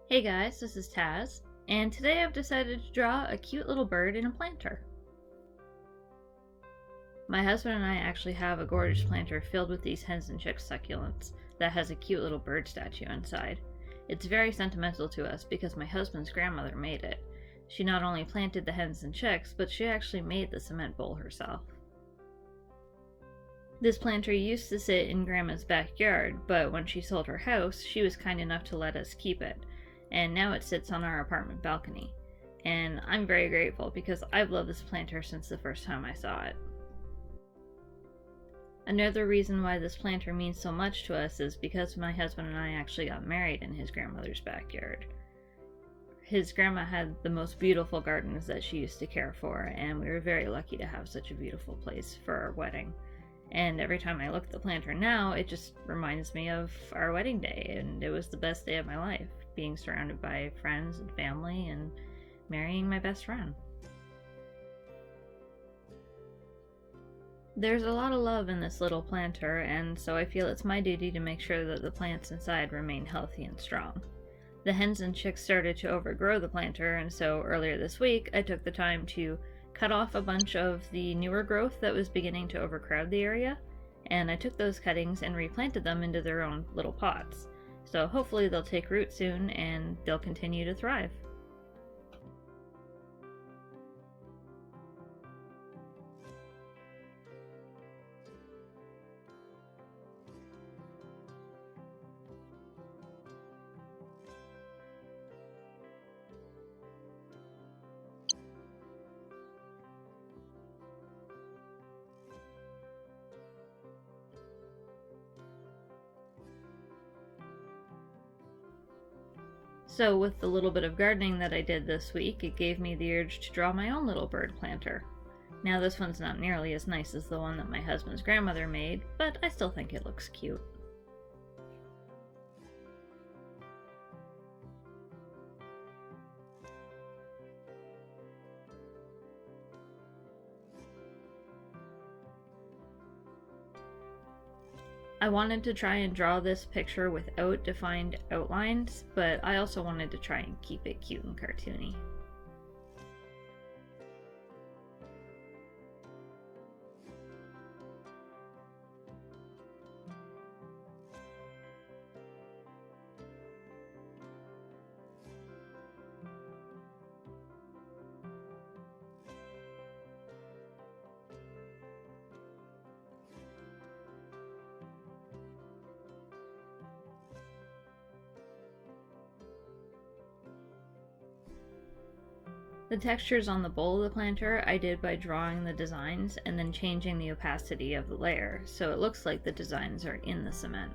Hey guys, this is Taz, and today I've decided to draw a cute little bird in a planter. My husband and I actually have a gorgeous planter filled with these hens and chicks succulents that has a cute little bird statue inside. It's very sentimental to us because my husband's grandmother made it. She not only planted the hens and chicks, but she actually made the cement bowl herself. This planter used to sit in Grandma's backyard, but when she sold her house, she was kind enough to let us keep it, and now it sits on our apartment balcony. And I'm very grateful because I've loved this planter since the first time I saw it. Another reason why this planter means so much to us is because my husband and I actually got married in his grandmother's backyard. His grandma had the most beautiful gardens that she used to care for, and we were very lucky to have such a beautiful place for our wedding. And every time I look at the planter now, it just reminds me of our wedding day, and it was the best day of my life, being surrounded by friends and family and marrying my best friend. There's a lot of love in this little planter, and so I feel it's my duty to make sure that the plants inside remain healthy and strong. The hens and chicks started to overgrow the planter, and so earlier this week I took the time to cut off a bunch of the newer growth that was beginning to overcrowd the area, and I took those cuttings and replanted them into their own little pots. So hopefully they'll take root soon and they'll continue to thrive. So with the little bit of gardening that I did this week, it gave me the urge to draw my own little bird planter. Now this one's not nearly as nice as the one that my husband's grandmother made, but I still think it looks cute. I wanted to try and draw this picture without defined outlines, but I also wanted to try and keep it cute and cartoony. The textures on the bowl of the planter I did by drawing the designs and then changing the opacity of the layer, so it looks like the designs are in the cement.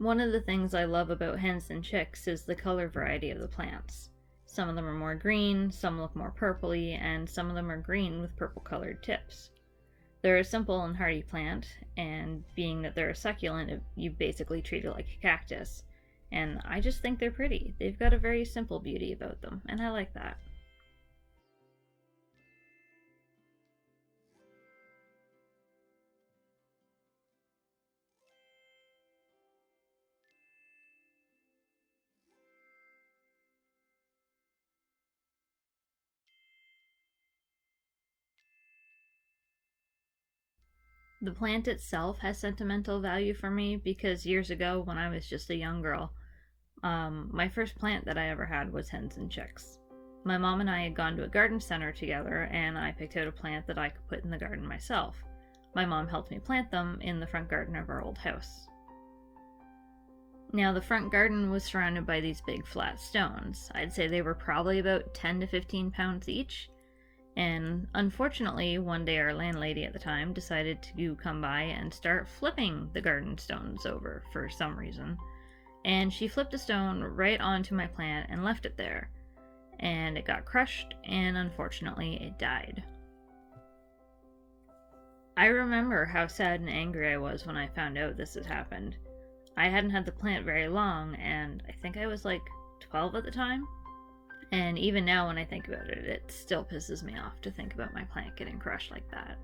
One of the things I love about hens and chicks is the color variety of the plants. Some of them are more green, some look more purpley, and some of them are green with purple colored tips. They're a simple and hardy plant, and being that they're a succulent, you basically treat it like a cactus. And I just think they're pretty. They've got a very simple beauty about them, and I like that. The plant itself has sentimental value for me because years ago, when I was just a young girl, my first plant that I ever had was hens and chicks. My mom and I had gone to a garden center together, and I picked out a plant that I could put in the garden myself. My mom helped me plant them in the front garden of our old house. Now, the front garden was surrounded by these big flat stones. I'd say they were probably about 10 to 15 pounds each. And unfortunately, one day our landlady at the time decided to come by and start flipping the garden stones over for some reason. And she flipped a stone right onto my plant and left it there. And it got crushed, and unfortunately, it died. I remember how sad and angry I was when I found out this had happened. I hadn't had the plant very long, and I think I was like 12 at the time. And even now when I think about it, it still pisses me off to think about my plant getting crushed like that.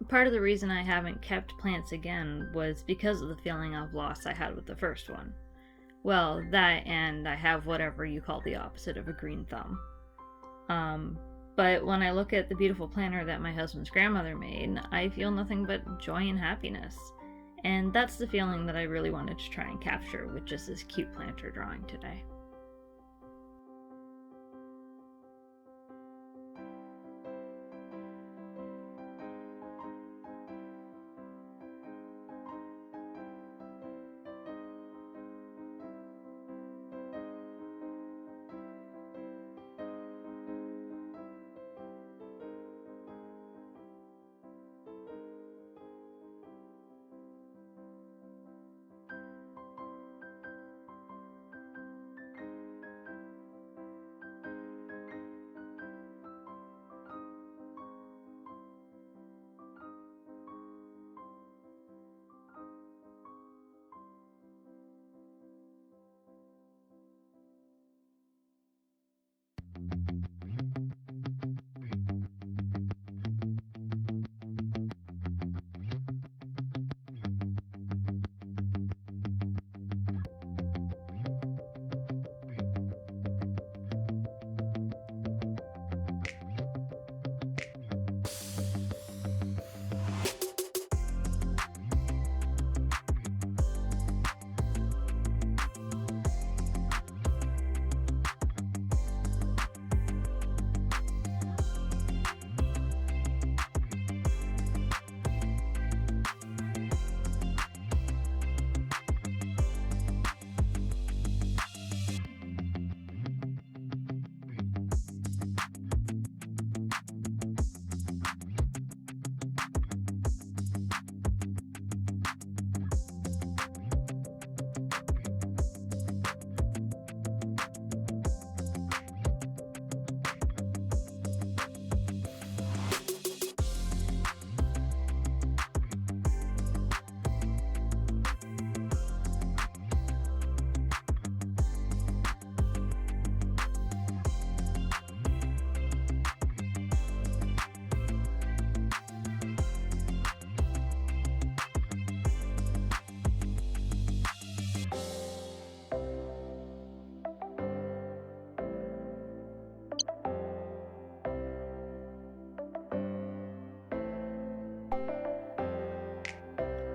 Part of the reason I haven't kept plants again was because of the feeling of loss I had with the first one. Well, that, and I have whatever you call the opposite of a green thumb. But when I look at the beautiful planter that my husband's grandmother made, I feel nothing but joy and happiness. And that's the feeling that I really wanted to try and capture with just this cute planter drawing today.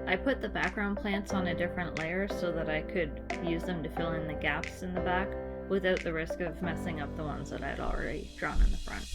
I put the background plants on a different layer so that I could use them to fill in the gaps in the back without the risk of messing up the ones that I'd already drawn in the front.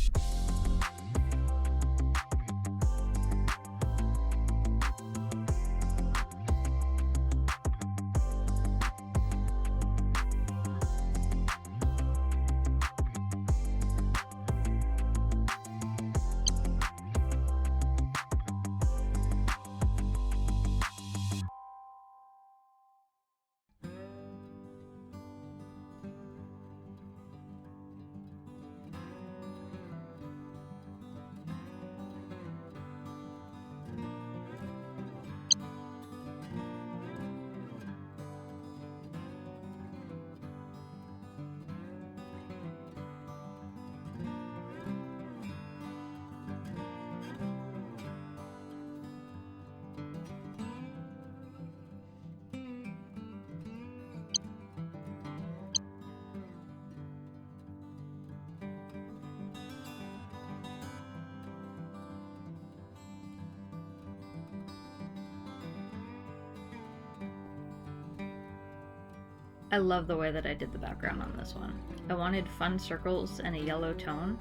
I love the way that I did the background on this one. I wanted fun circles and a yellow tone,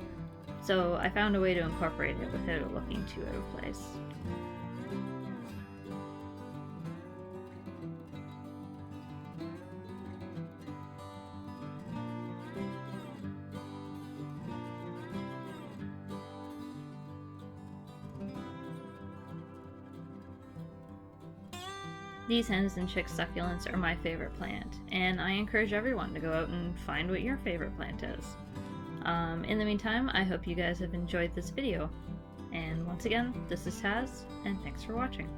so I found a way to incorporate it without it looking too out of place. These hens and chicks succulents are my favorite plant, and I encourage everyone to go out and find what your favorite plant is. In the meantime, I hope you guys have enjoyed this video. And once again, this is Taz, and thanks for watching.